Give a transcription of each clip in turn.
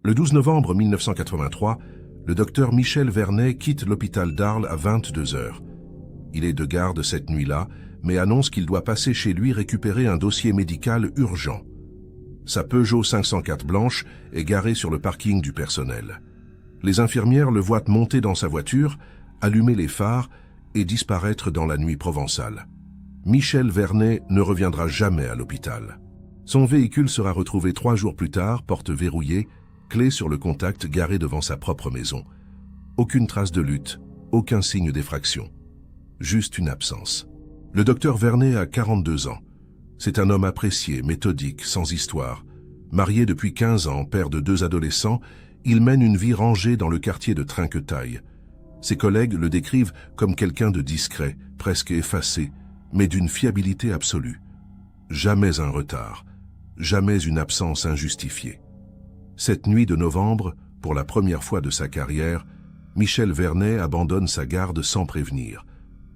Le 12 novembre 1983, le docteur Michel Vernet quitte l'hôpital d'Arles à 22 heures. Il est de garde cette nuit-là, mais annonce qu'il doit passer chez lui récupérer un dossier médical urgent. Sa Peugeot 504 blanche est garée sur le parking du personnel. Les infirmières le voient monter dans sa voiture, allumer les phares et disparaître dans la nuit provençale. Michel Vernet ne reviendra jamais à l'hôpital. Son véhicule sera retrouvé 3 jours plus tard, porte verrouillée, clé sur le contact garé devant sa propre maison. Aucune trace de lutte, aucun signe d'effraction. Juste une absence. Le docteur Vernet a 42 ans. C'est un homme apprécié, méthodique, sans histoire. Marié depuis 15 ans, père de 2 adolescents, il mène une vie rangée dans le quartier de Trinquetaille. Ses collègues le décrivent comme quelqu'un de discret, presque effacé, mais d'une fiabilité absolue. Jamais un retard, jamais une absence injustifiée. Cette nuit de novembre, pour la première fois de sa carrière, Michel Vernet abandonne sa garde sans prévenir,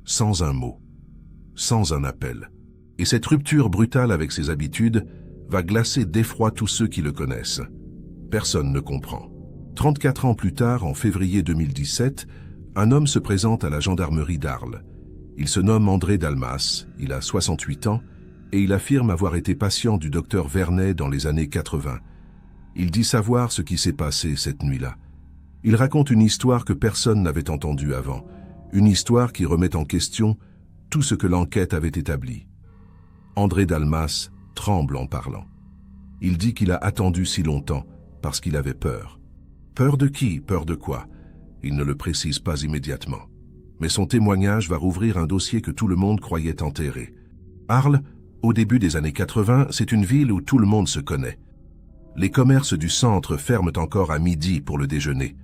sans un mot, sans un appel. Et cette rupture brutale avec ses habitudes va glacer d'effroi tous ceux qui le connaissent. Personne ne comprend. 34 ans plus tard, en février 2017, un homme se présente à la gendarmerie d'Arles. Il se nomme André Dalmas, il a 68 ans, et il affirme avoir été patient du docteur Vernet dans les années 80. Il dit savoir ce qui s'est passé cette nuit-là. Il raconte une histoire que personne n'avait entendue avant, une histoire qui remet en question tout ce que l'enquête avait établi. André Dalmas tremble en parlant. Il dit qu'il a attendu si longtemps parce qu'il avait peur. Peur de qui? Peur de quoi? Il ne le précise pas immédiatement. Mais son témoignage va rouvrir un dossier que tout le monde croyait enterré. Arles, au début des années 80, c'est une ville où tout le monde se connaît. Les commerces du centre ferment encore à midi pour le déjeuner.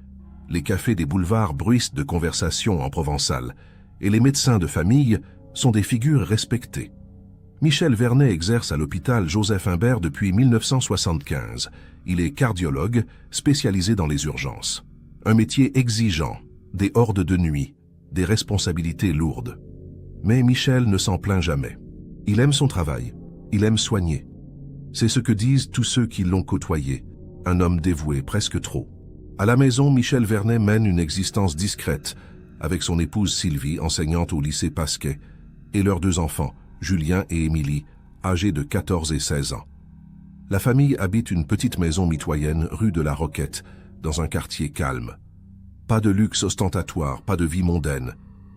Les cafés des boulevards bruissent de conversations en provençal. Et les médecins de famille sont des figures respectées. Michel Vernet exerce à l'hôpital Joseph-Imbert depuis 1975. Il est cardiologue, spécialisé dans les urgences. Un métier exigeant, des hordes de nuit, des responsabilités lourdes. Mais Michel ne s'en plaint jamais. Il aime son travail, il aime soigner. C'est ce que disent tous ceux qui l'ont côtoyé. Un homme dévoué, presque trop. À la maison, Michel Vernet mène une existence discrète, avec son épouse Sylvie, enseignante au lycée Pasquet, et leurs 2 enfants, Julien et Émilie, âgés de 14 et 16 ans. La famille habite une petite maison mitoyenne rue de la Roquette, dans un quartier calme. Pas de luxe ostentatoire, pas de vie mondaine.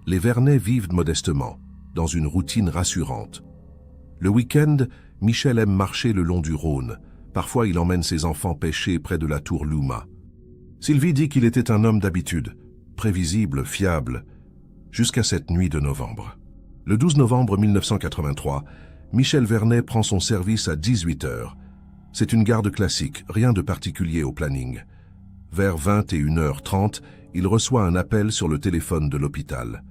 Les Vernet vivent modestement, dans une routine rassurante. Le week-end, Michel aime marcher le long du Rhône. Parfois, il emmène ses enfants pêcher près de la tour Louma. Sylvie dit qu'il était un homme d'habitude, prévisible, fiable, jusqu'à cette nuit de novembre. Le 12 novembre 1983, Michel Vernet prend son service à 18 heures. C'est une garde classique, rien de particulier au planning. Vers 21h30, il reçoit un appel sur le téléphone de l'hôpital.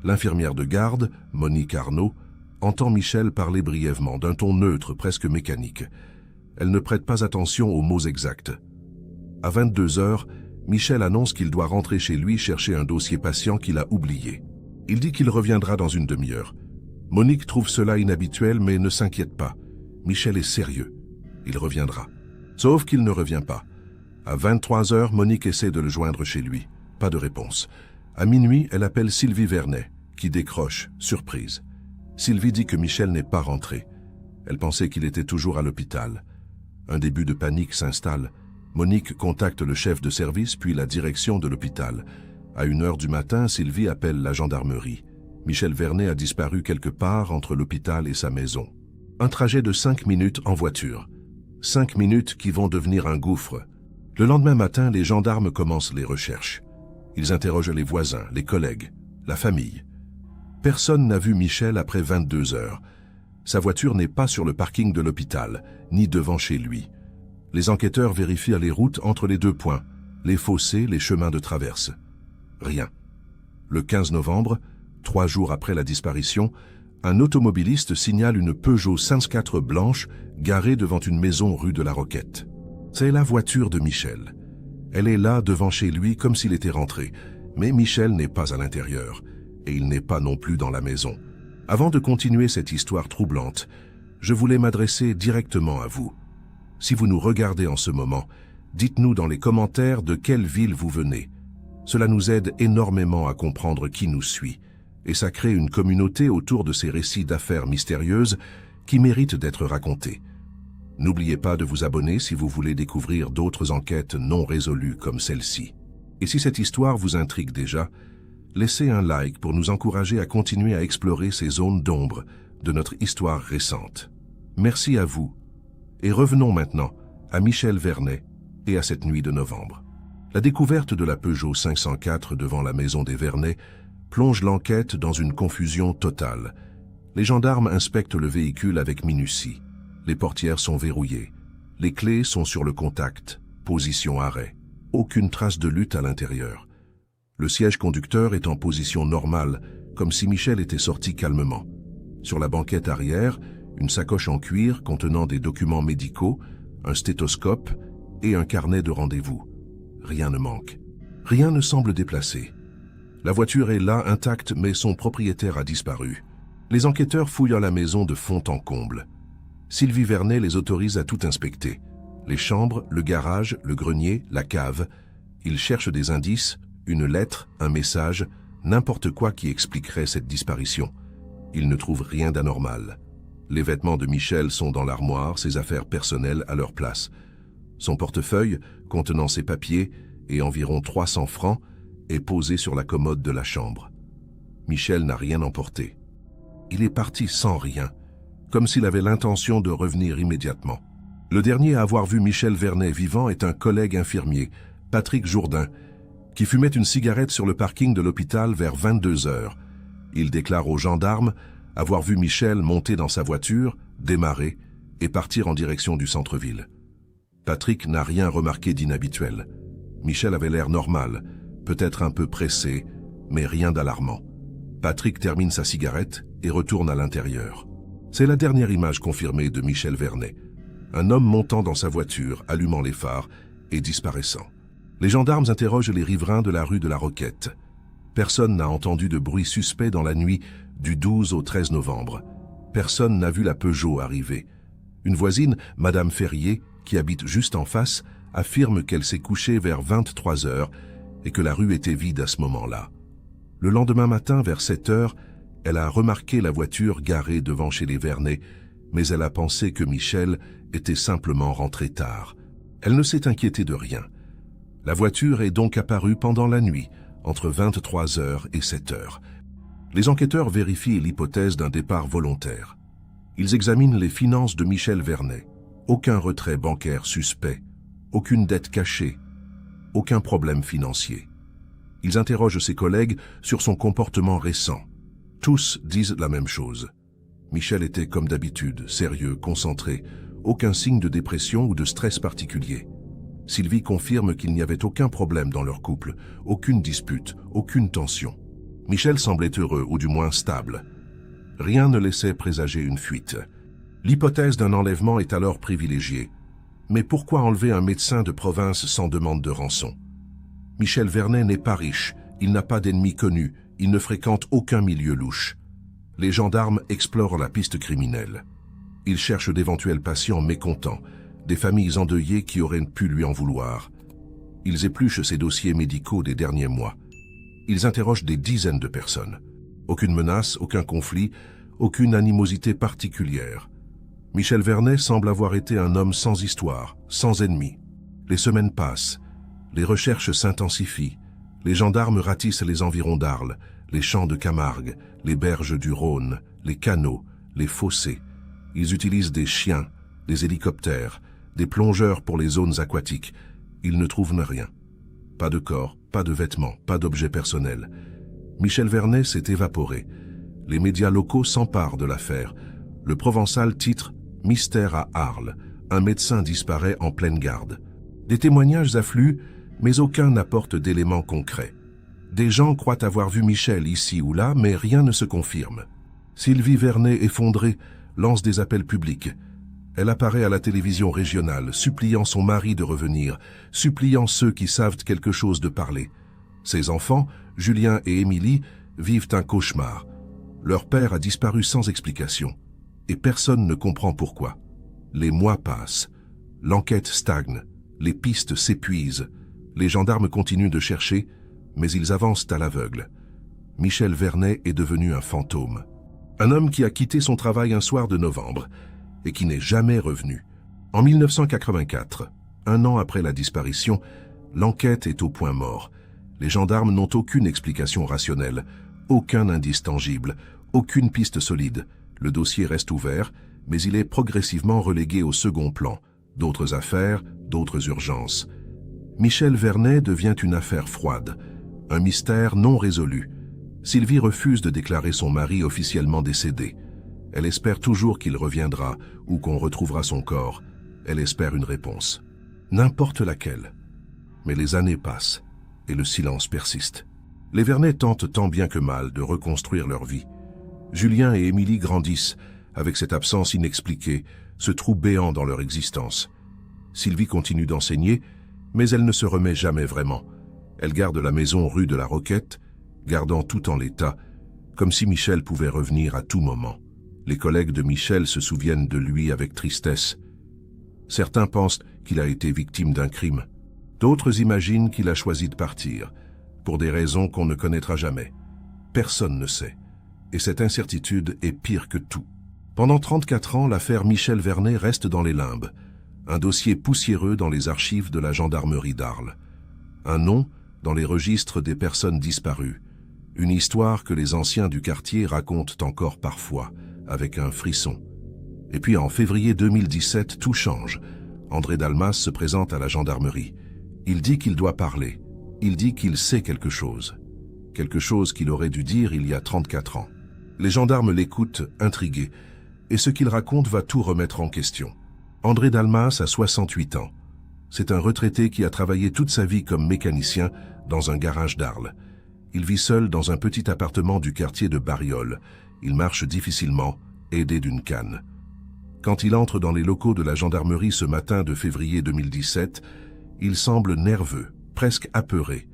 L'infirmière de garde, Monique Arnaud, entend Michel parler brièvement, d'un ton neutre, presque mécanique. Elle ne prête pas attention aux mots exacts. À 22 heures, Michel annonce qu'il doit rentrer chez lui chercher un dossier patient qu'il a oublié. Il dit qu'il reviendra dans une demi-heure. Monique trouve cela inhabituel mais ne s'inquiète pas. Michel est sérieux. Il reviendra. Sauf qu'il ne revient pas. À 23 heures, Monique essaie de le joindre chez lui. Pas de réponse. À minuit, elle appelle Sylvie Vernet, qui décroche, surprise. Sylvie dit que Michel n'est pas rentré. Elle pensait qu'il était toujours à l'hôpital. Un début de panique s'installe. Monique contacte le chef de service puis la direction de l'hôpital. À 1h du matin, Sylvie appelle la gendarmerie. Michel Vernet a disparu quelque part entre l'hôpital et sa maison. Un trajet de 5 minutes en voiture. 5 minutes qui vont devenir un gouffre. Le lendemain matin, les gendarmes commencent les recherches. Ils interrogent les voisins, les collègues, la famille. Personne n'a vu Michel après 22 heures. Sa voiture n'est pas sur le parking de l'hôpital, ni devant chez lui. Les enquêteurs vérifient les routes entre les 2 points, les fossés, les chemins de traverse. Rien. Le 15 novembre, 3 jours après la disparition, un automobiliste signale une Peugeot 504 blanche garée devant une maison rue de la Roquette. C'est la voiture de Michel. Elle est là devant chez lui comme s'il était rentré, mais Michel n'est pas à l'intérieur, et il n'est pas non plus dans la maison. Avant de continuer cette histoire troublante, je voulais m'adresser directement à vous. Si vous nous regardez en ce moment, Dites-nous dans les commentaires de quelle ville vous venez. Cela nous aide énormément à comprendre qui nous suit, et ça crée une communauté autour de ces récits d'affaires mystérieuses qui méritent d'être racontés. N'oubliez pas de vous abonner si vous voulez découvrir d'autres enquêtes non résolues comme celle-ci. Et si cette histoire vous intrigue déjà, laissez un like pour nous encourager à continuer à explorer ces zones d'ombre de notre histoire récente. Merci à vous. Et revenons maintenant à Michel Vernet et à cette nuit de novembre. La découverte de la Peugeot 504 devant la maison des Vernet plonge l'enquête dans une confusion totale. Les gendarmes inspectent le véhicule avec minutie. Les portières sont verrouillées. Les clés sont sur le contact. Position arrêt. Aucune trace de lutte à l'intérieur. Le siège conducteur est en position normale, comme si Michel était sorti calmement. Sur la banquette arrière, une sacoche en cuir contenant des documents médicaux, un stéthoscope et un carnet de rendez-vous. Rien ne manque. Rien ne semble déplacé. La voiture est là intacte, mais son propriétaire a disparu. Les enquêteurs fouillent la maison de fond en comble. Sylvie Vernet les autorise à tout inspecter. Les chambres, le garage, le grenier, la cave. Ils cherchent des indices, une lettre, un message, n'importe quoi qui expliquerait cette disparition. Ils ne trouvent rien d'anormal. Les vêtements de Michel sont dans l'armoire, ses affaires personnelles à leur place. Son portefeuille, contenant ses papiers et environ 300 francs, est posé sur la commode de la chambre. Michel n'a rien emporté. Il est parti sans rien, comme s'il avait l'intention de revenir immédiatement. Le dernier à avoir vu Michel Vernet vivant est un collègue infirmier, Patrick Jourdain, qui fumait une cigarette sur le parking de l'hôpital vers 22 heures. Il déclare aux gendarmes avoir vu Michel monter dans sa voiture, démarrer et partir en direction du centre-ville. Patrick n'a rien remarqué d'inhabituel. Michel avait l'air normal, peut-être un peu pressé, mais rien d'alarmant. Patrick termine sa cigarette et retourne à l'intérieur. C'est la dernière image confirmée de Michel Vernet. Un homme montant dans sa voiture, allumant les phares et disparaissant. Les gendarmes interrogent les riverains de la rue de la Roquette. Personne n'a entendu de bruit suspect dans la nuit du 12 au 13 novembre. Personne n'a vu la Peugeot arriver. Une voisine, Madame Ferrier, qui habite juste en face, affirme qu'elle s'est couchée vers 23 heures et que la rue était vide à ce moment-là. Le lendemain matin, vers 7 heures, elle a remarqué la voiture garée devant chez les Vernet, mais elle a pensé que Michel était simplement rentré tard. Elle ne s'est inquiétée de rien. La voiture est donc apparue pendant la nuit, entre 23 heures et 7 heures. Les enquêteurs vérifient l'hypothèse d'un départ volontaire. Ils examinent les finances de Michel Vernet. Aucun retrait bancaire suspect, aucune dette cachée, aucun problème financier. Ils interrogent ses collègues sur son comportement récent. Tous disent la même chose. Michel était comme d'habitude, sérieux, concentré, aucun signe de dépression ou de stress particulier. Sylvie confirme qu'il n'y avait aucun problème dans leur couple, aucune dispute, aucune tension. Michel semblait heureux, ou du moins stable. Rien ne laissait présager une fuite. L'hypothèse d'un enlèvement est alors privilégiée. Mais pourquoi enlever un médecin de province sans demande de rançon? Michel Vernet n'est pas riche, il n'a pas d'ennemis connus, il ne fréquente aucun milieu louche. Les gendarmes explorent la piste criminelle. Ils cherchent d'éventuels patients mécontents, des familles endeuillées qui auraient pu lui en vouloir. Ils épluchent ses dossiers médicaux des derniers mois. Ils interrogent des dizaines de personnes. Aucune menace, aucun conflit, aucune animosité particulière. Michel Vernet semble avoir été un homme sans histoire, sans ennemis. Les semaines passent, les recherches s'intensifient, les gendarmes ratissent les environs d'Arles, les champs de Camargue, les berges du Rhône, les canaux, les fossés. Ils utilisent des chiens, des hélicoptères, des plongeurs pour les zones aquatiques. Ils ne trouvent rien. Pas de corps, pas de vêtements, pas d'objets personnels. Michel Vernet s'est évaporé. Les médias locaux s'emparent de l'affaire. Le Provençal titre « Mystère à Arles ». Un médecin disparaît en pleine garde. Des témoignages affluent, mais aucun n'apporte d'éléments concrets. Des gens croient avoir vu Michel ici ou là, mais rien ne se confirme. Sylvie Vernet, effondrée, lance des appels publics. Elle apparaît à la télévision régionale, suppliant son mari de revenir, suppliant ceux qui savent quelque chose de parler. Ses enfants, Julien et Émilie, vivent un cauchemar. Leur père a disparu sans explication, et personne ne comprend pourquoi. Les mois passent, l'enquête stagne, Les pistes s'épuisent. Les gendarmes continuent de chercher, mais ils avancent à l'aveugle. Michel Vernet est devenu un fantôme. Un homme qui a quitté son travail un soir de novembre et qui n'est jamais revenu. En 1984, un an après la disparition, l'enquête est au point mort. Les gendarmes n'ont aucune explication rationnelle, aucun indice tangible, aucune piste solide. Le dossier reste ouvert, mais il est progressivement relégué au second plan. D'autres affaires, d'autres urgences. Michel Vernet devient une affaire froide, un mystère non résolu. Sylvie refuse de déclarer son mari officiellement décédé. Elle espère toujours qu'il reviendra ou qu'on retrouvera son corps. Elle espère une réponse. N'importe laquelle. Mais les années passent et le silence persiste. Les Vernet tentent tant bien que mal de reconstruire leur vie. Julien et Émilie grandissent avec cette absence inexpliquée, ce trou béant dans leur existence. Sylvie continue d'enseigner, mais elle ne se remet jamais vraiment. Elle garde la maison rue de la Roquette, gardant tout en l'état, comme si Michel pouvait revenir à tout moment. Les collègues de Michel se souviennent de lui avec tristesse. Certains pensent qu'il a été victime d'un crime. D'autres imaginent qu'il a choisi de partir, pour des raisons qu'on ne connaîtra jamais. Personne ne sait. Et cette incertitude est pire que tout. Pendant 34 ans, l'affaire Michel Vernet reste dans les limbes, un dossier poussiéreux dans les archives de la gendarmerie d'Arles. Un nom dans les registres des personnes disparues. Une histoire que les anciens du quartier racontent encore parfois, avec un frisson. Et puis en février 2017, tout change. André Dalmas se présente à la gendarmerie. Il dit qu'il doit parler. Il dit qu'il sait quelque chose. Quelque chose qu'il aurait dû dire il y a 34 ans. Les gendarmes l'écoutent, intrigués, et ce qu'il raconte va tout remettre en question. André Dalmas a 68 ans. C'est un retraité qui a travaillé toute sa vie comme mécanicien dans un garage d'Arles. Il vit seul dans un petit appartement du quartier de Bariol. Il marche difficilement, aidé d'une canne. Quand il entre dans les locaux de la gendarmerie ce matin de février 2017, il semble nerveux, presque apeuré.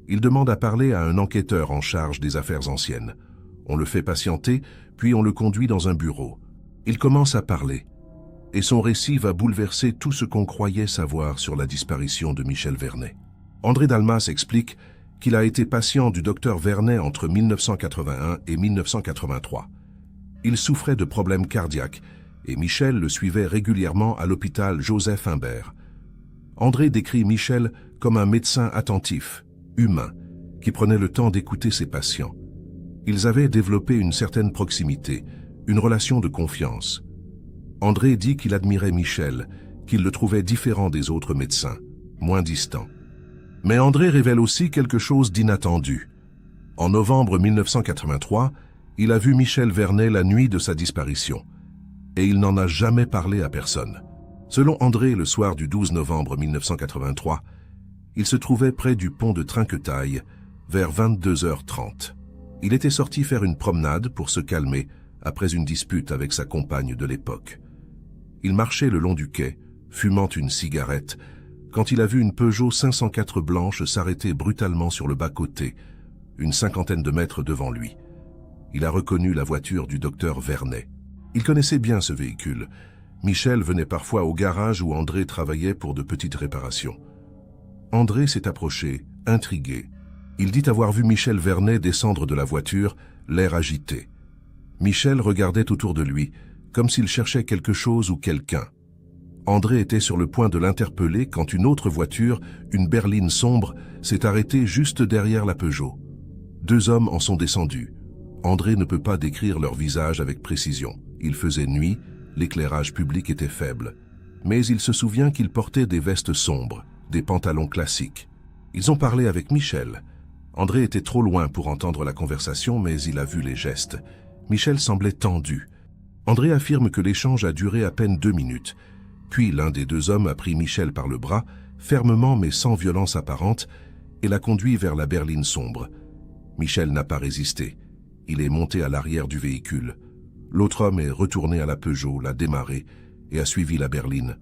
Il demande à parler à un enquêteur en charge des affaires anciennes. On le fait patienter, puis on le conduit dans un bureau. Il commence à parler, et son récit va bouleverser tout ce qu'on croyait savoir sur la disparition de Michel Vernet. André Dalmas explique qu'il a été patient du docteur Vernet entre 1981 et 1983. Il souffrait de problèmes cardiaques, et Michel le suivait régulièrement à l'hôpital Joseph Imbert. André décrit Michel comme un médecin attentif, humain, qui prenait le temps d'écouter ses patients. Ils avaient développé une certaine proximité, une relation de confiance. André dit qu'il admirait Michel, qu'il le trouvait différent des autres médecins, moins distant. Mais André révèle aussi quelque chose d'inattendu. En novembre 1983, il a vu Michel Vernet la nuit de sa disparition, et il n'en a jamais parlé à personne. Selon André, le soir du 12 novembre 1983, il se trouvait près du pont de Trinquetaille, vers 22h30. Il était sorti faire une promenade pour se calmer après une dispute avec sa compagne de l'époque. Il marchait le long du quai, fumant une cigarette, quand il a vu une Peugeot 504 blanche s'arrêter brutalement sur le bas-côté, une cinquantaine de mètres devant lui. Il a reconnu la voiture du docteur Vernet. Il connaissait bien ce véhicule. Michel venait parfois au garage où André travaillait pour de petites réparations. André s'est approché, intrigué. Il dit avoir vu Michel Vernet descendre de la voiture, l'air agité. Michel regardait autour de lui, comme s'il cherchait quelque chose ou quelqu'un. André était sur le point de l'interpeller quand une autre voiture, une berline sombre, s'est arrêtée juste derrière la Peugeot. 2 hommes en sont descendus. André ne peut pas décrire leur visage avec précision. Il faisait nuit, l'éclairage public était faible. Mais il se souvient qu'ils portaient des vestes sombres, des pantalons classiques. Ils ont parlé avec Michel. André était trop loin pour entendre la conversation, mais il a vu les gestes. Michel semblait tendu. André affirme que l'échange a duré à peine 2 minutes. Puis l'un des 2 hommes a pris Michel par le bras, fermement mais sans violence apparente, et l'a conduit vers la berline sombre. Michel n'a pas résisté. Il est monté à l'arrière du véhicule. L'autre homme est retourné à la Peugeot, l'a démarré et a suivi la berline.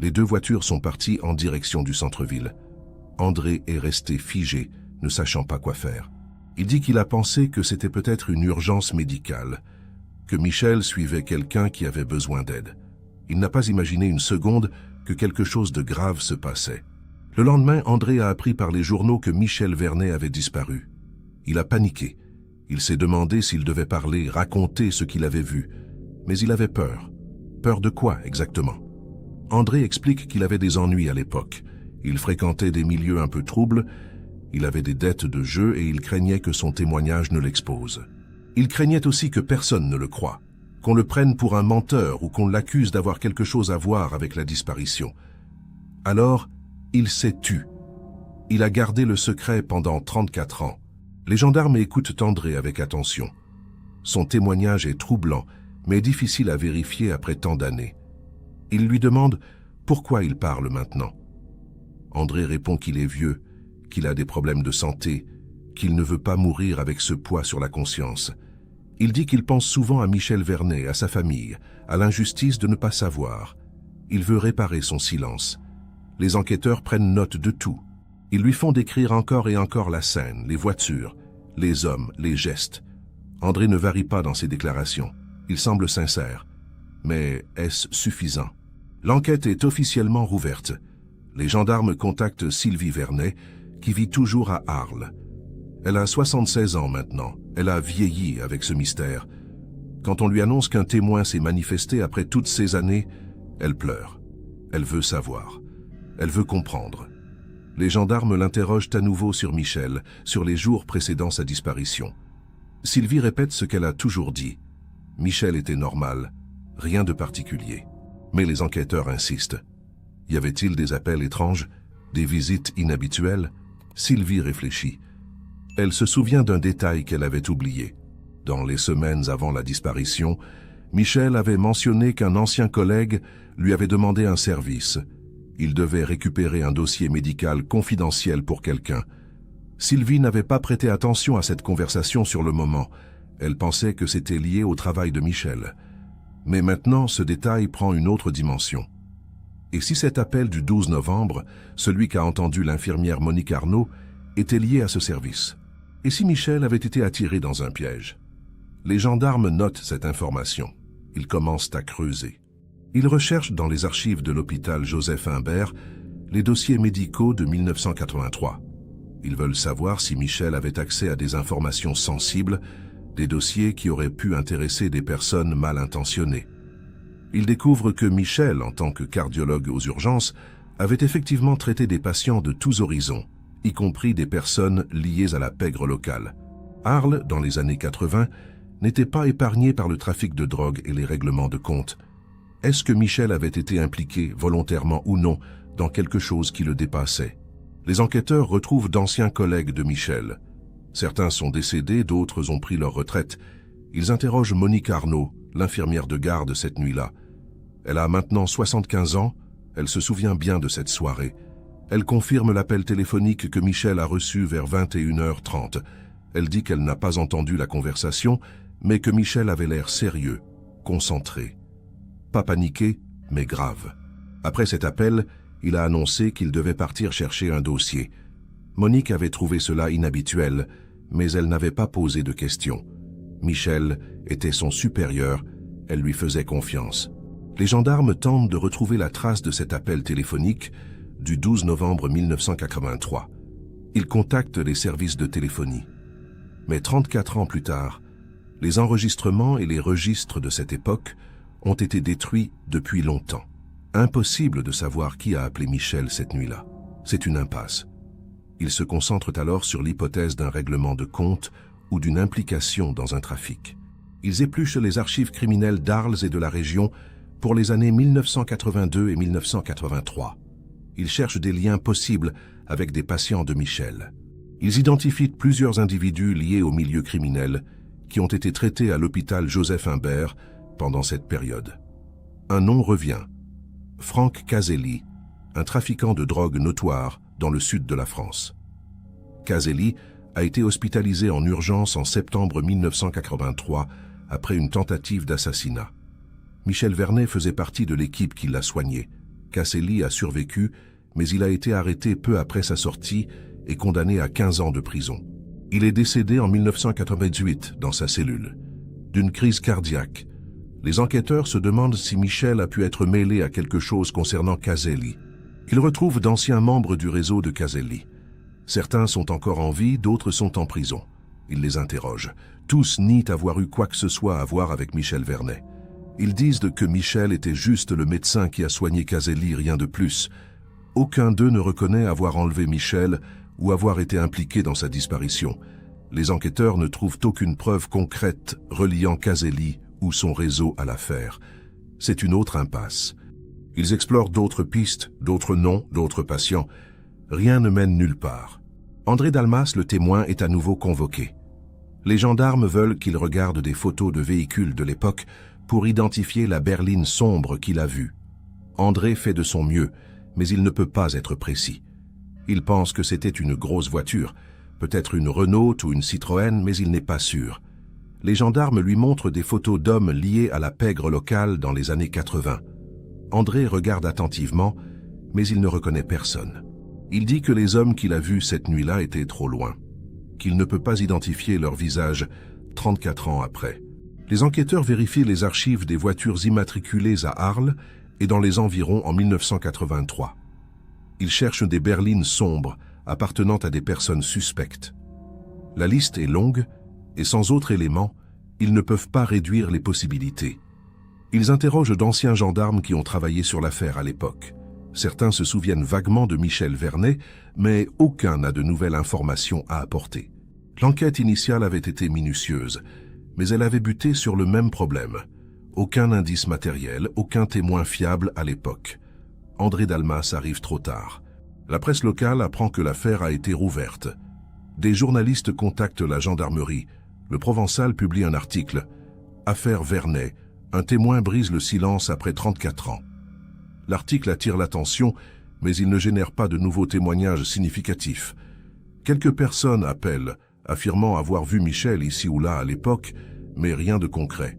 Les 2 voitures sont parties en direction du centre-ville. André est resté figé, ne sachant pas quoi faire. Il dit qu'il a pensé que c'était peut-être une urgence médicale, que Michel suivait quelqu'un qui avait besoin d'aide. Il n'a pas imaginé une seconde que quelque chose de grave se passait. Le lendemain, André a appris par les journaux que Michel Vernet avait disparu. Il a paniqué. Il s'est demandé s'il devait parler, raconter ce qu'il avait vu. Mais il avait peur. Peur de quoi exactement? André explique qu'il avait des ennuis à l'époque. Il fréquentait des milieux un peu troubles, il avait des dettes de jeu et il craignait que son témoignage ne l'expose. Il craignait aussi que personne ne le croie, qu'on le prenne pour un menteur ou qu'on l'accuse d'avoir quelque chose à voir avec la disparition. Alors, il s'est tu. Il a gardé le secret pendant 34 ans. Les gendarmes écoutent André avec attention. Son témoignage est troublant, mais difficile à vérifier après tant d'années. Ils lui demandent pourquoi il parle maintenant. André répond qu'il est vieux, qu'il a des problèmes de santé, qu'il ne veut pas mourir avec ce poids sur la conscience. Il dit qu'il pense souvent à Michel Vernet, à sa famille, à l'injustice de ne pas savoir. Il veut réparer son silence. Les enquêteurs prennent note de tout. Ils lui font décrire encore et encore la scène, les voitures, les hommes, les gestes. André ne varie pas dans ses déclarations. Il semble sincère. Mais est-ce suffisant? L'enquête est officiellement rouverte. Les gendarmes contactent Sylvie Vernet, qui vit toujours à Arles. Elle a 76 ans maintenant. Elle a vieilli avec ce mystère. Quand on lui annonce qu'un témoin s'est manifesté après toutes ces années, elle pleure. Elle veut savoir. Elle veut comprendre. Les gendarmes l'interrogent à nouveau sur Michel, sur les jours précédant sa disparition. Sylvie répète ce qu'elle a toujours dit. Michel était normal, rien de particulier. Mais les enquêteurs insistent. Y avait-il des appels étranges, des visites inhabituelles? Sylvie réfléchit. Elle se souvient d'un détail qu'elle avait oublié. Dans les semaines avant la disparition, Michel avait mentionné qu'un ancien collègue lui avait demandé un service. Il devait récupérer un dossier médical confidentiel pour quelqu'un. Sylvie n'avait pas prêté attention à cette conversation sur le moment. Elle pensait que c'était lié au travail de Michel. Mais maintenant, ce détail prend une autre dimension. Et si cet appel du 12 novembre, celui qu'a entendu l'infirmière Monique Arnaud, était lié à ce service? Et si Michel avait été attiré dans un piège? Les gendarmes notent cette information. Ils commencent à creuser. Ils recherchent dans les archives de l'hôpital Joseph Imbert les dossiers médicaux de 1983. Ils veulent savoir si Michel avait accès à des informations sensibles, des dossiers qui auraient pu intéresser des personnes mal intentionnées. Ils découvrent que Michel, en tant que cardiologue aux urgences, avait effectivement traité des patients de tous horizons, y compris des personnes liées à la pègre locale. Arles, dans les années 80, n'était pas épargné par le trafic de drogue et les règlements de compte. Est-ce que Michel avait été impliqué, volontairement ou non, dans quelque chose qui le dépassait? Les enquêteurs retrouvent d'anciens collègues de Michel. Certains sont décédés, d'autres ont pris leur retraite. Ils interrogent Monique Arnaud, l'infirmière de garde cette nuit-là. Elle a maintenant 75 ans, elle se souvient bien de cette soirée. Elle confirme l'appel téléphonique que Michel a reçu vers 21h30. Elle dit qu'elle n'a pas entendu la conversation, mais que Michel avait l'air sérieux, concentré. Pas paniqué, mais grave. Après cet appel, il a annoncé qu'il devait partir chercher un dossier. Monique avait trouvé cela inhabituel, mais elle n'avait pas posé de questions. Michel était son supérieur, elle lui faisait confiance. Les gendarmes tentent de retrouver la trace de cet appel téléphonique du 12 novembre 1983. Ils contactent les services de téléphonie. Mais 34 ans plus tard, les enregistrements et les registres de cette époque ont été détruits depuis longtemps. Impossible de savoir qui a appelé Michel cette nuit-là. C'est une impasse. Ils se concentrent alors sur l'hypothèse d'un règlement de compte ou d'une implication dans un trafic. Ils épluchent les archives criminelles d'Arles et de la région pour les années 1982 et 1983. Ils cherchent des liens possibles avec des patients de Michel. Ils identifient plusieurs individus liés au milieu criminel qui ont été traités à l'hôpital Joseph Imbert pendant cette période. Un nom revient. Franck Caselli, un trafiquant de drogue notoire dans le sud de la France. Caselli a été hospitalisé en urgence en septembre 1983 après une tentative d'assassinat. Michel Vernet faisait partie de l'équipe qui l'a soigné. Caselli a survécu, mais il a été arrêté peu après sa sortie et condamné à 15 ans de prison. Il est décédé en 1998 dans sa cellule, d'une crise cardiaque. Les enquêteurs se demandent si Michel a pu être mêlé à quelque chose concernant Caselli. Ils retrouvent d'anciens membres du réseau de Caselli. Certains sont encore en vie, d'autres sont en prison. Ils les interrogent. Tous nient avoir eu quoi que ce soit à voir avec Michel Vernet. Ils disent que Michel était juste le médecin qui a soigné Caselli, rien de plus. Aucun d'eux ne reconnaît avoir enlevé Michel ou avoir été impliqué dans sa disparition. Les enquêteurs ne trouvent aucune preuve concrète reliant Caselli ou son réseau à l'affaire. C'est une autre impasse. Ils explorent d'autres pistes, d'autres noms, d'autres patients. Rien ne mène nulle part. André Dalmas, le témoin, est à nouveau convoqué. Les gendarmes veulent qu'il regarde des photos de véhicules de l'époque pour identifier la berline sombre qu'il a vue. André fait de son mieux, mais il ne peut pas être précis. Il pense que c'était une grosse voiture, peut-être une Renault ou une Citroën, mais il n'est pas sûr. Les gendarmes lui montrent des photos d'hommes liés à la pègre locale dans les années 80. André regarde attentivement, mais il ne reconnaît personne. Il dit que les hommes qu'il a vus cette nuit-là étaient trop loin, qu'il ne peut pas identifier leur visage 34 ans après. Les enquêteurs vérifient les archives des voitures immatriculées à Arles et dans les environs en 1983. Ils cherchent des berlines sombres appartenant à des personnes suspectes. La liste est longue et sans autre élément, ils ne peuvent pas réduire les possibilités. Ils interrogent d'anciens gendarmes qui ont travaillé sur l'affaire à l'époque. Certains se souviennent vaguement de Michel Vernet, mais aucun n'a de nouvelles informations à apporter. L'enquête initiale avait été minutieuse, mais elle avait buté sur le même problème. Aucun indice matériel, aucun témoin fiable à l'époque. André Dalmas arrive trop tard. La presse locale apprend que l'affaire a été rouverte. Des journalistes contactent la gendarmerie. Le Provençal publie un article. « Affaire Vernet. Un témoin brise le silence après 34 ans. » L'article attire l'attention, mais il ne génère pas de nouveaux témoignages significatifs. Quelques personnes appellent, affirmant avoir vu Michel ici ou là à l'époque, mais rien de concret.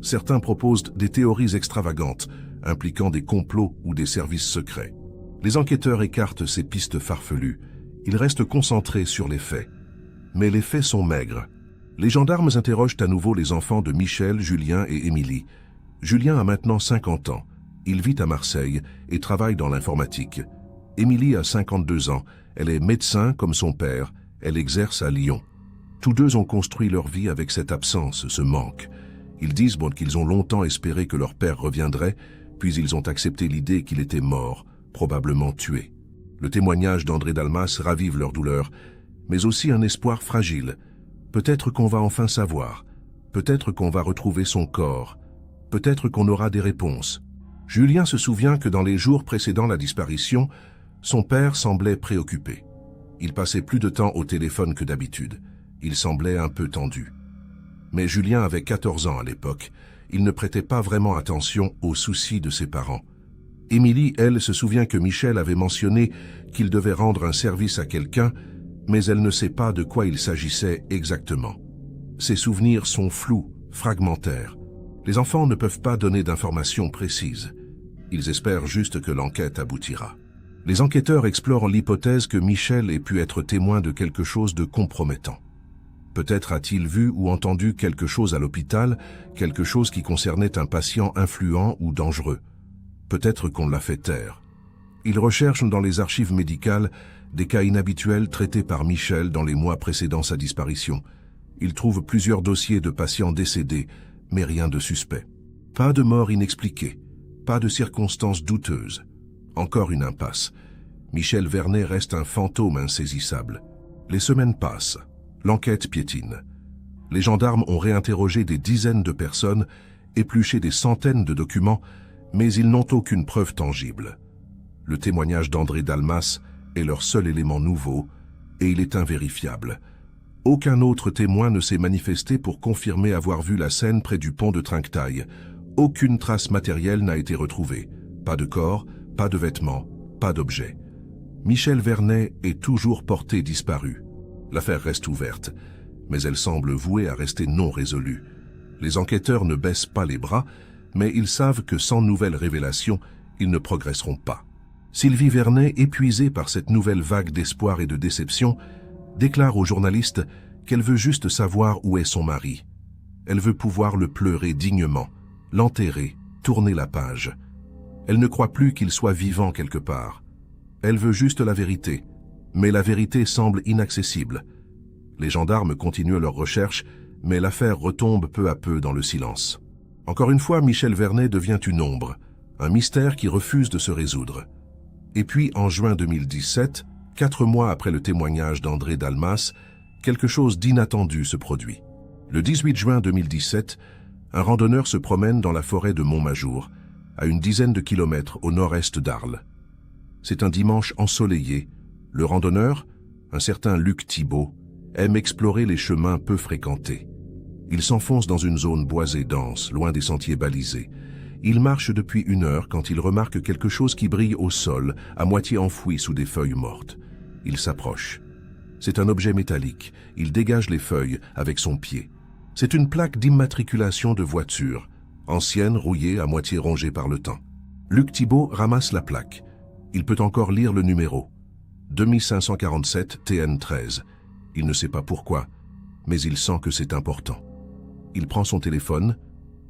Certains proposent des théories extravagantes, impliquant des complots ou des services secrets. Les enquêteurs écartent ces pistes farfelues. Ils restent concentrés sur les faits. Mais les faits sont maigres. Les gendarmes interrogent à nouveau les enfants de Michel, Julien et Émilie. Julien a maintenant 50 ans. Il vit à Marseille et travaille dans l'informatique. Émilie a 52 ans. Elle est médecin comme son père. Elle exerce à Lyon. Tous deux ont construit leur vie avec cette absence, ce manque. Ils disent qu'ils ont longtemps espéré que leur père reviendrait, puis ils ont accepté l'idée qu'il était mort, probablement tué. Le témoignage d'André Dalmas ravive leur douleur, mais aussi un espoir fragile. Peut-être qu'on va enfin savoir. Peut-être qu'on va retrouver son corps. Peut-être qu'on aura des réponses. Julien se souvient que dans les jours précédant la disparition, son père semblait préoccupé. Il passait plus de temps au téléphone que d'habitude. Il semblait un peu tendu. Mais Julien avait 14 ans à l'époque. Il ne prêtait pas vraiment attention aux soucis de ses parents. Émilie, elle, se souvient que Michel avait mentionné qu'il devait rendre un service à quelqu'un, mais elle ne sait pas de quoi il s'agissait exactement. Ses souvenirs sont flous, fragmentaires. Les enfants ne peuvent pas donner d'informations précises. Ils espèrent juste que l'enquête aboutira. Les enquêteurs explorent l'hypothèse que Michel ait pu être témoin de quelque chose de compromettant. Peut-être a-t-il vu ou entendu quelque chose à l'hôpital, quelque chose qui concernait un patient influent ou dangereux. Peut-être qu'on l'a fait taire. Ils recherchent dans les archives médicales des cas inhabituels traités par Michel dans les mois précédant sa disparition. Ils trouvent plusieurs dossiers de patients décédés, mais rien de suspect. Pas de mort inexpliquée, pas de circonstances douteuses. Encore une impasse. Michel Vernet reste un fantôme insaisissable. Les semaines passent. L'enquête piétine. Les gendarmes ont réinterrogé des dizaines de personnes, épluché des centaines de documents, mais ils n'ont aucune preuve tangible. Le témoignage d'André Dalmas est leur seul élément nouveau, et il est invérifiable. Aucun autre témoin ne s'est manifesté pour confirmer avoir vu la scène près du pont de Trinquetaille. Aucune trace matérielle n'a été retrouvée. Pas de corps, pas de vêtements, pas d'objets. Michel Vernet est toujours porté disparu. L'affaire reste ouverte, mais elle semble vouée à rester non résolue. Les enquêteurs ne baissent pas les bras, mais ils savent que sans nouvelles révélations, ils ne progresseront pas. Sylvie Vernet, épuisée par cette nouvelle vague d'espoir et de déception, déclare aux journalistes qu'elle veut juste savoir où est son mari. Elle veut pouvoir le pleurer dignement, l'enterrer, tourner la page. Elle ne croit plus qu'il soit vivant quelque part. Elle veut juste la vérité, mais la vérité semble inaccessible. Les gendarmes continuent leurs recherches, mais l'affaire retombe peu à peu dans le silence. Encore une fois, Michel Vernet devient une ombre, un mystère qui refuse de se résoudre. Et puis, en juin 2017, 4 mois après le témoignage d'André Dalmas, quelque chose d'inattendu se produit. Le 18 juin 2017, un randonneur se promène dans la forêt de Montmajour, à une dizaine de kilomètres au nord-est d'Arles. C'est un dimanche ensoleillé. Le randonneur, un certain Luc Thibault, aime explorer les chemins peu fréquentés. Il s'enfonce dans une zone boisée dense, loin des sentiers balisés. Il marche depuis 1 heure quand il remarque quelque chose qui brille au sol, à moitié enfoui sous des feuilles mortes. Il s'approche. C'est un objet métallique. Il dégage les feuilles avec son pied. C'est une plaque d'immatriculation de voiture, ancienne, rouillée, à moitié rongée par le temps. Luc Thibault ramasse la plaque. Il peut encore lire le numéro. 2547 TN13. Il ne sait pas pourquoi, mais il sent que c'est important. Il prend son téléphone,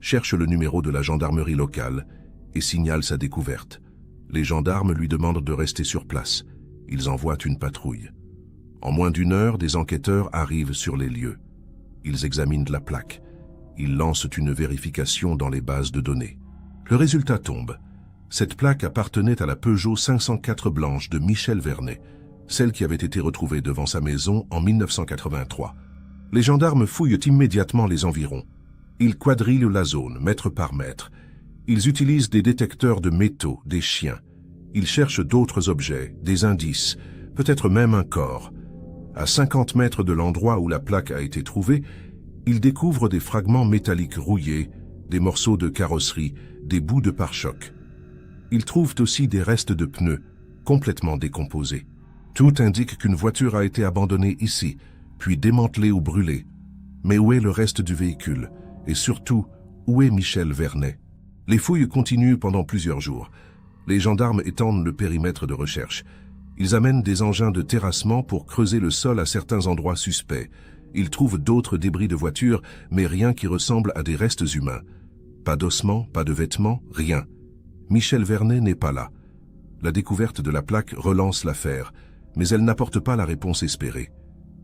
cherche le numéro de la gendarmerie locale et signale sa découverte. Les gendarmes lui demandent de rester sur place. Ils envoient une patrouille. En moins d'1 heure, des enquêteurs arrivent sur les lieux. Ils examinent la plaque. Ils lancent une vérification dans les bases de données. Le résultat tombe. Cette plaque appartenait à la Peugeot 504 blanche de Michel Vernet, celle qui avait été retrouvée devant sa maison en 1983. Les gendarmes fouillent immédiatement les environs. Ils quadrillent la zone, mètre par mètre. Ils utilisent des détecteurs de métaux, des chiens. Ils cherchent d'autres objets, des indices, peut-être même un corps. À 50 mètres de l'endroit où la plaque a été trouvée, ils découvrent des fragments métalliques rouillés, des morceaux de carrosserie, des bouts de pare-choc. Ils trouvent aussi des restes de pneus, complètement décomposés. Tout indique qu'une voiture a été abandonnée ici, puis démantelée ou brûlée. Mais où est le reste du véhicule? Et surtout, où est Michel Vernet? Les fouilles continuent pendant plusieurs jours. Les gendarmes étendent le périmètre de recherche. Ils amènent des engins de terrassement pour creuser le sol à certains endroits suspects. Ils trouvent d'autres débris de voitures, mais rien qui ressemble à des restes humains. Pas d'ossements, pas de vêtements, rien. Michel Vernet n'est pas là. La découverte de la plaque relance l'affaire, mais elle n'apporte pas la réponse espérée.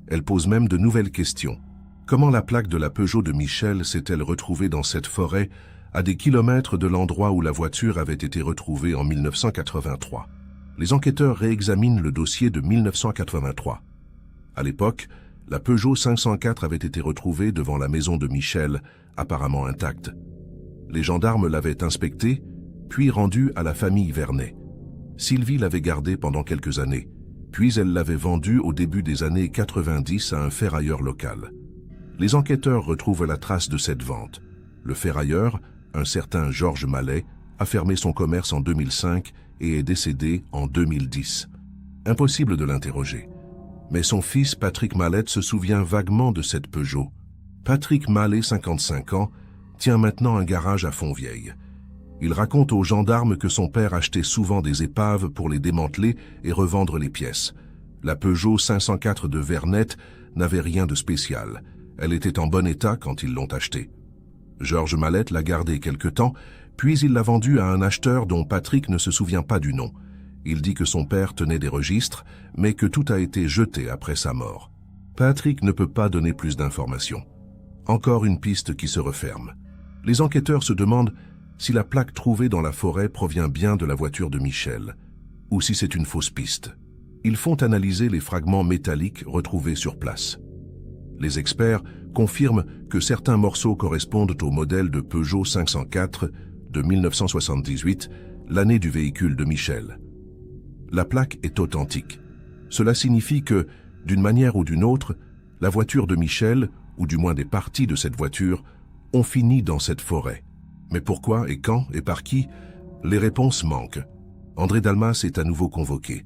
Elle pose même de nouvelles questions. Comment la plaque de la Peugeot de Michel s'est-elle retrouvée dans cette forêt, à des kilomètres de l'endroit où la voiture avait été retrouvée en 1983? Les enquêteurs réexaminent le dossier de 1983. À l'époque, la Peugeot 504 avait été retrouvée devant la maison de Michel, apparemment intacte. Les gendarmes l'avaient inspectée, puis rendue à la famille Vernet. Sylvie l'avait gardée pendant quelques années, puis elle l'avait vendue au début des années 90 à un ferrailleur local. Les enquêteurs retrouvent la trace de cette vente. Le ferrailleur, un certain Georges Mallet, a fermé son commerce en 2005 et est décédé en 2010. Impossible de l'interroger. Mais son fils Patrick Mallet se souvient vaguement de cette Peugeot. Patrick Mallet, 55 ans, tient maintenant un garage à Fontvieille. Il raconte aux gendarmes que son père achetait souvent des épaves pour les démanteler et revendre les pièces. La Peugeot 504 de Vernet n'avait rien de spécial. Elle était en bon état quand ils l'ont achetée. Georges Mallet l'a gardée quelque temps, puis il l'a vendue à un acheteur dont Patrick ne se souvient pas du nom. Il dit que son père tenait des registres, mais que tout a été jeté après sa mort. Patrick ne peut pas donner plus d'informations. Encore une piste qui se referme. Les enquêteurs se demandent si la plaque trouvée dans la forêt provient bien de la voiture de Michel, ou si c'est une fausse piste. Ils font analyser les fragments métalliques retrouvés sur place. Les experts confirment que certains morceaux correspondent au modèle de Peugeot 504 de 1978, l'année du véhicule de Michel. La plaque est authentique. Cela signifie que, d'une manière ou d'une autre, la voiture de Michel, ou du moins des parties de cette voiture, ont fini dans cette forêt. Mais pourquoi et quand et par qui? Les réponses manquent. André Dalmas est à nouveau convoqué.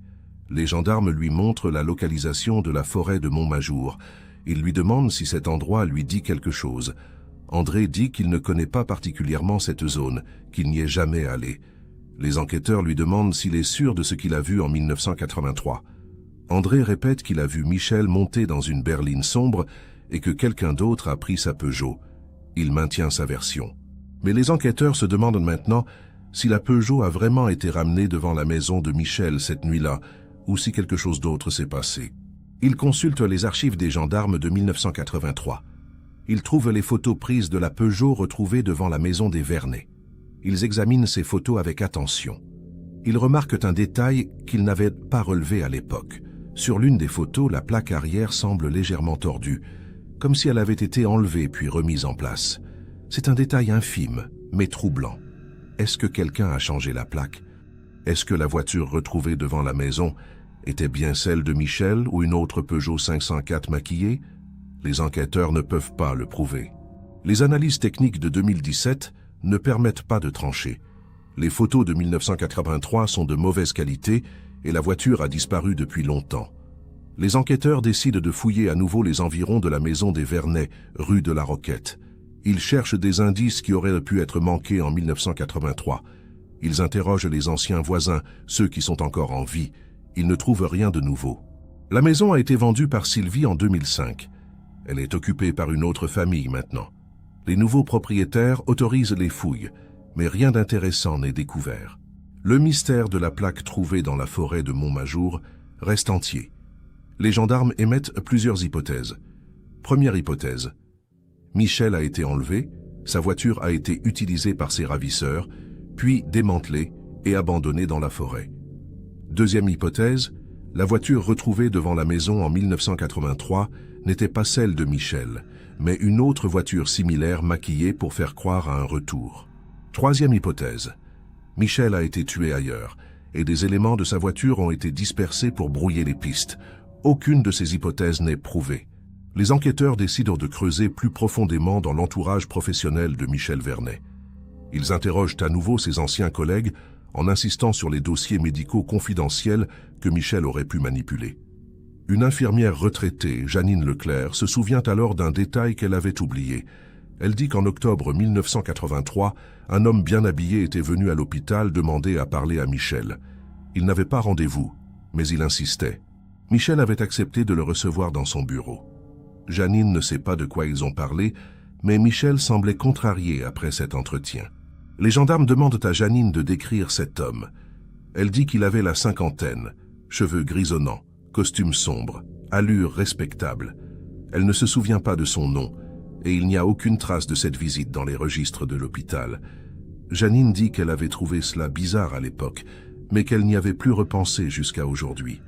Les gendarmes lui montrent la localisation de la forêt de Montmajour. Ils lui demandent si cet endroit lui dit quelque chose. André dit qu'il ne connaît pas particulièrement cette zone, qu'il n'y est jamais allé. Les enquêteurs lui demandent s'il est sûr de ce qu'il a vu en 1983. André répète qu'il a vu Michel monter dans une berline sombre et que quelqu'un d'autre a pris sa Peugeot. Il maintient sa version. Mais les enquêteurs se demandent maintenant si la Peugeot a vraiment été ramenée devant la maison de Michel cette nuit-là, ou si quelque chose d'autre s'est passé. Ils consultent les archives des gendarmes de 1983. Ils trouvent les photos prises de la Peugeot retrouvées devant la maison des Vernet. Ils examinent ces photos avec attention. Ils remarquent un détail qu'ils n'avaient pas relevé à l'époque. Sur l'une des photos, la plaque arrière semble légèrement tordue, comme si elle avait été enlevée puis remise en place. C'est un détail infime, mais troublant. Est-ce que quelqu'un a changé la plaque? Est-ce que la voiture retrouvée devant la maison était bien celle de Michel ou une autre Peugeot 504 maquillée? Les enquêteurs ne peuvent pas le prouver. Les analyses techniques de 2017 ne permettent pas de trancher. Les photos de 1983 sont de mauvaise qualité et la voiture a disparu depuis longtemps. Les enquêteurs décident de fouiller à nouveau les environs de la maison des Vernet, rue de la Roquette. Ils cherchent des indices qui auraient pu être manqués en 1983. Ils interrogent les anciens voisins, ceux qui sont encore en vie. Ils ne trouvent rien de nouveau. La maison a été vendue par Sylvie en 2005. Elle est occupée par une autre famille maintenant. Les nouveaux propriétaires autorisent les fouilles, mais rien d'intéressant n'est découvert. Le mystère de la plaque trouvée dans la forêt de Montmajour reste entier. Les gendarmes émettent plusieurs hypothèses. Première hypothèse. Michel a été enlevé, sa voiture a été utilisée par ses ravisseurs, puis démantelée et abandonnée dans la forêt. Deuxième hypothèse, la voiture retrouvée devant la maison en 1983 n'était pas celle de Michel, mais une autre voiture similaire maquillée pour faire croire à un retour. Troisième hypothèse, Michel a été tué ailleurs, et des éléments de sa voiture ont été dispersés pour brouiller les pistes. Aucune de ces hypothèses n'est prouvée. Les enquêteurs décident de creuser plus profondément dans l'entourage professionnel de Michel Vernet. Ils interrogent à nouveau ses anciens collègues en insistant sur les dossiers médicaux confidentiels que Michel aurait pu manipuler. Une infirmière retraitée, Janine Leclerc, se souvient alors d'un détail qu'elle avait oublié. Elle dit qu'en octobre 1983, un homme bien habillé était venu à l'hôpital demander à parler à Michel. Il n'avait pas rendez-vous, mais il insistait. Michel avait accepté de le recevoir dans son bureau. Janine ne sait pas de quoi ils ont parlé, mais Michel semblait contrarié après cet entretien. Les gendarmes demandent à Janine de décrire cet homme. Elle dit qu'il avait la cinquantaine, cheveux grisonnants, costume sombre, allure respectable. Elle ne se souvient pas de son nom, et il n'y a aucune trace de cette visite dans les registres de l'hôpital. Janine dit qu'elle avait trouvé cela bizarre à l'époque, mais qu'elle n'y avait plus repensé jusqu'à aujourd'hui.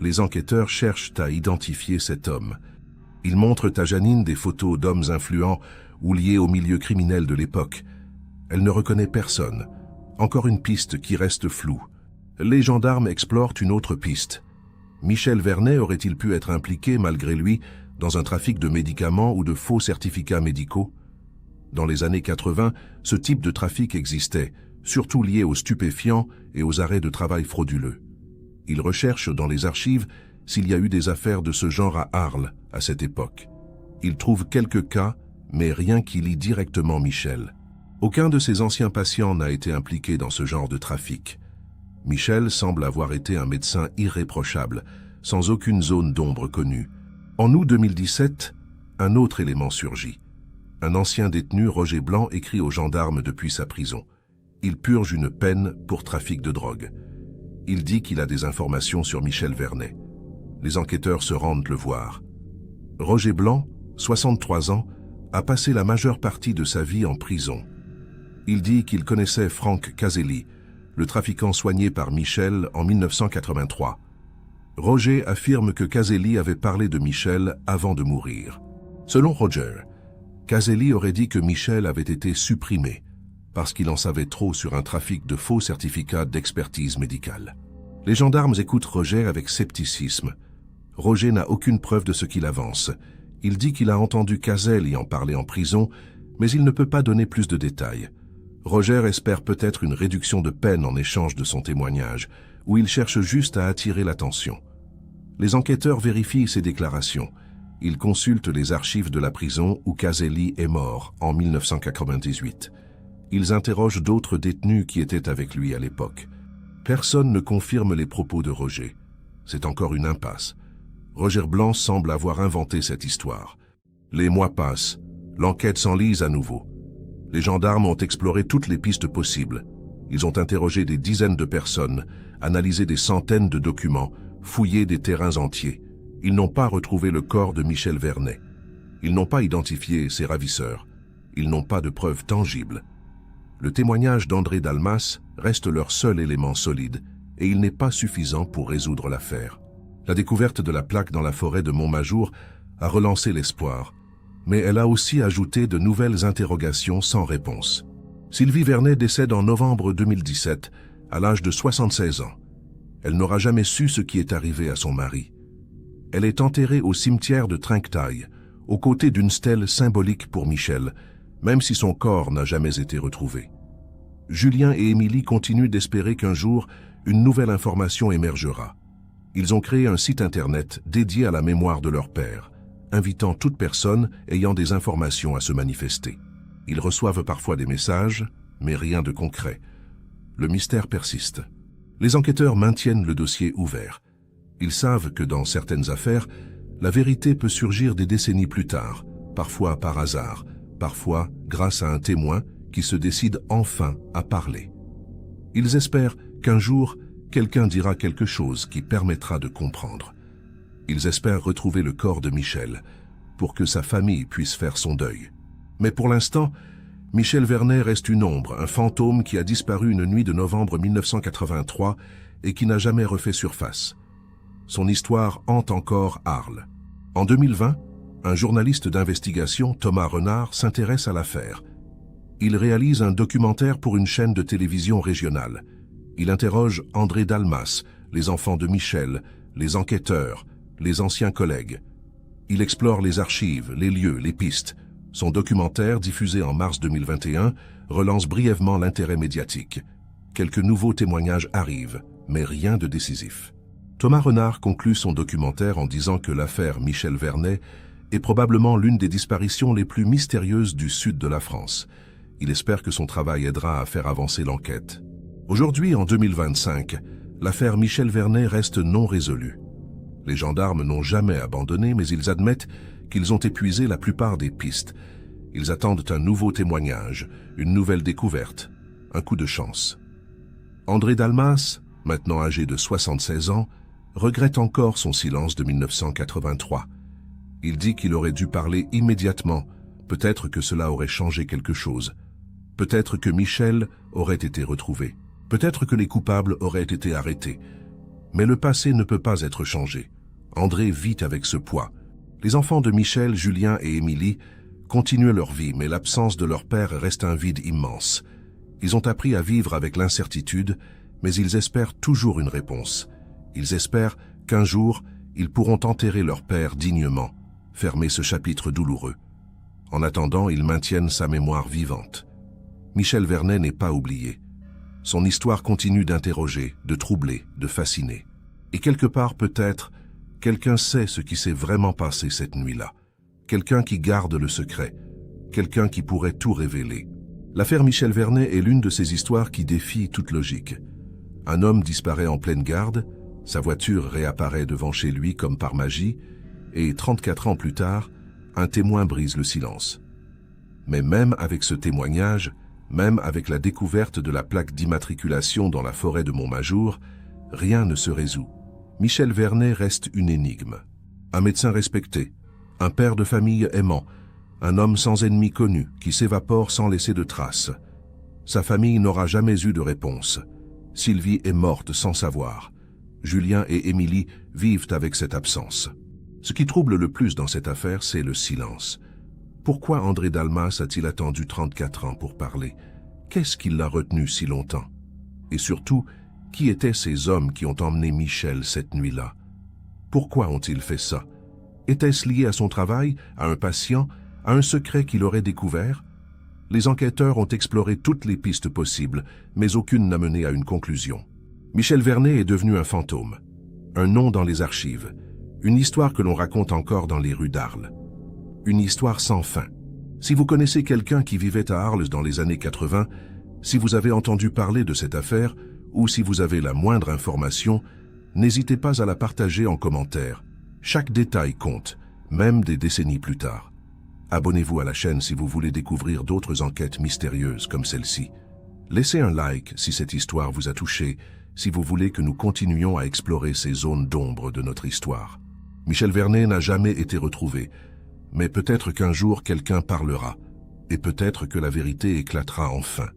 Les enquêteurs cherchent à identifier cet homme. Ils montrent à Janine des photos d'hommes influents ou liés au milieu criminel de l'époque. Elle ne reconnaît personne. Encore une piste qui reste floue. Les gendarmes explorent une autre piste. Michel Vernet aurait-il pu être impliqué, malgré lui, dans un trafic de médicaments ou de faux certificats médicaux? Dans les années 80, ce type de trafic existait, surtout lié aux stupéfiants et aux arrêts de travail frauduleux. Ils recherchent dans les archives s'il y a eu des affaires de ce genre à Arles à cette époque. Ils trouvent quelques cas, mais rien qui lie directement Michel. Aucun de ses anciens patients n'a été impliqué dans ce genre de trafic. Michel semble avoir été un médecin irréprochable, sans aucune zone d'ombre connue. En août 2017, un autre élément surgit. Un ancien détenu, Roger Blanc, écrit aux gendarmes depuis sa prison. Il purge une peine pour trafic de drogue. Il dit qu'il a des informations sur Michel Vernet. Les enquêteurs se rendent le voir. Roger Blanc, 63 ans, a passé la majeure partie de sa vie en prison. Il dit qu'il connaissait Franck Caselli, le trafiquant soigné par Michel en 1983. Roger affirme que Caselli avait parlé de Michel avant de mourir. Selon Roger, Caselli aurait dit que Michel avait été supprimé parce qu'il en savait trop sur un trafic de faux certificats d'expertise médicale. Les gendarmes écoutent Roger avec scepticisme. Roger n'a aucune preuve de ce qu'il avance. Il dit qu'il a entendu Caselli en parler en prison, mais il ne peut pas donner plus de détails. Roger espère peut-être une réduction de peine en échange de son témoignage, ou il cherche juste à attirer l'attention. Les enquêteurs vérifient ses déclarations. Ils consultent les archives de la prison où Caselli est mort en 1998. Ils interrogent d'autres détenus qui étaient avec lui à l'époque. Personne ne confirme les propos de Roger. C'est encore une impasse. Roger Blanc semble avoir inventé cette histoire. Les mois passent. L'enquête s'enlise à nouveau. Les gendarmes ont exploré toutes les pistes possibles. Ils ont interrogé des dizaines de personnes, analysé des centaines de documents, fouillé des terrains entiers. Ils n'ont pas retrouvé le corps de Michel Vernet. Ils n'ont pas identifié ses ravisseurs. Ils n'ont pas de preuves tangibles. Le témoignage d'André Dalmas reste leur seul élément solide et il n'est pas suffisant pour résoudre l'affaire. La découverte de la plaque dans la forêt de Montmajour a relancé l'espoir, mais elle a aussi ajouté de nouvelles interrogations sans réponse. Sylvie Vernet décède en novembre 2017, à l'âge de 76 ans. Elle n'aura jamais su ce qui est arrivé à son mari. Elle est enterrée au cimetière de Trinquetaille, aux côtés d'une stèle symbolique pour Michel, même si son corps n'a jamais été retrouvé. Julien et Émilie continuent d'espérer qu'un jour, une nouvelle information émergera. Ils ont créé un site internet dédié à la mémoire de leur père, invitant toute personne ayant des informations à se manifester. Ils reçoivent parfois des messages, mais rien de concret. Le mystère persiste. Les enquêteurs maintiennent le dossier ouvert. Ils savent que dans certaines affaires, la vérité peut surgir des décennies plus tard, parfois par hasard, parfois grâce à un témoin qui se décide enfin à parler. Ils espèrent qu'un jour, quelqu'un dira quelque chose qui permettra de comprendre. Ils espèrent retrouver le corps de Michel pour que sa famille puisse faire son deuil. Mais pour l'instant, Michel Vernet reste une ombre, un fantôme qui a disparu une nuit de novembre 1983 et qui n'a jamais refait surface. Son histoire hante encore Arles. En 2020, un journaliste d'investigation, Thomas Renard, s'intéresse à l'affaire. Il réalise un documentaire pour une chaîne de télévision régionale. Il interroge André Dalmas, les enfants de Michel, les enquêteurs, les anciens collègues. Il explore les archives, les lieux, les pistes. Son documentaire, diffusé en mars 2021, relance brièvement l'intérêt médiatique. Quelques nouveaux témoignages arrivent, mais rien de décisif. Thomas Renard conclut son documentaire en disant que l'affaire Michel Vernet est probablement l'une des disparitions les plus mystérieuses du sud de la France. Il espère que son travail aidera à faire avancer l'enquête. Aujourd'hui, en 2025, l'affaire Michel Vernet reste non résolue. Les gendarmes n'ont jamais abandonné, mais ils admettent qu'ils ont épuisé la plupart des pistes. Ils attendent un nouveau témoignage, une nouvelle découverte, un coup de chance. André Dalmas, maintenant âgé de 76 ans, regrette encore son silence de 1983. Il dit qu'il aurait dû parler immédiatement. Peut-être que cela aurait changé quelque chose. Peut-être que Michel aurait été retrouvé. Peut-être que les coupables auraient été arrêtés. Mais le passé ne peut pas être changé. André vit avec ce poids. Les enfants de Michel, Julien et Émilie continuent leur vie, mais l'absence de leur père reste un vide immense. Ils ont appris à vivre avec l'incertitude, mais ils espèrent toujours une réponse. Ils espèrent qu'un jour, ils pourront enterrer leur père dignement, fermer ce chapitre douloureux. En attendant, ils maintiennent sa mémoire vivante. Michel Vernet n'est pas oublié. Son histoire continue d'interroger, de troubler, de fasciner. Et quelque part, peut-être, quelqu'un sait ce qui s'est vraiment passé cette nuit-là. Quelqu'un qui garde le secret. Quelqu'un qui pourrait tout révéler. L'affaire Michel Vernet est l'une de ces histoires qui défient toute logique. Un homme disparaît en pleine garde, sa voiture réapparaît devant chez lui comme par magie, et 34 ans plus tard, un témoin brise le silence. Mais même avec ce témoignage, même avec la découverte de la plaque d'immatriculation dans la forêt de Montmajour, rien ne se résout. Michel Vernet reste une énigme. Un médecin respecté, un père de famille aimant, un homme sans ennemi connu qui s'évapore sans laisser de traces. Sa famille n'aura jamais eu de réponse. Sylvie est morte sans savoir. Julien et Émilie vivent avec cette absence. Ce qui trouble le plus dans cette affaire, c'est le silence. Pourquoi André Dalmas a-t-il attendu 34 ans pour parler? Qu'est-ce qui l'a retenu si longtemps? Et surtout, qui étaient ces hommes qui ont emmené Michel cette nuit-là? Pourquoi ont-ils fait ça? Était-ce lié à son travail, à un patient, à un secret qu'il aurait découvert? Les enquêteurs ont exploré toutes les pistes possibles, mais aucune n'a mené à une conclusion. Michel Vernet est devenu un fantôme, un nom dans les archives, une histoire que l'on raconte encore dans les rues d'Arles. Une histoire sans fin. Si vous connaissez quelqu'un qui vivait à Arles dans les années 80, si vous avez entendu parler de cette affaire, ou si vous avez la moindre information, n'hésitez pas à la partager en commentaire. Chaque détail compte, même des décennies plus tard. Abonnez-vous à la chaîne si vous voulez découvrir d'autres enquêtes mystérieuses comme celle-ci. Laissez un like si cette histoire vous a touché, si vous voulez que nous continuions à explorer ces zones d'ombre de notre histoire. Michel Vernet n'a jamais été retrouvé, mais peut-être qu'un jour quelqu'un parlera, et peut-être que la vérité éclatera enfin.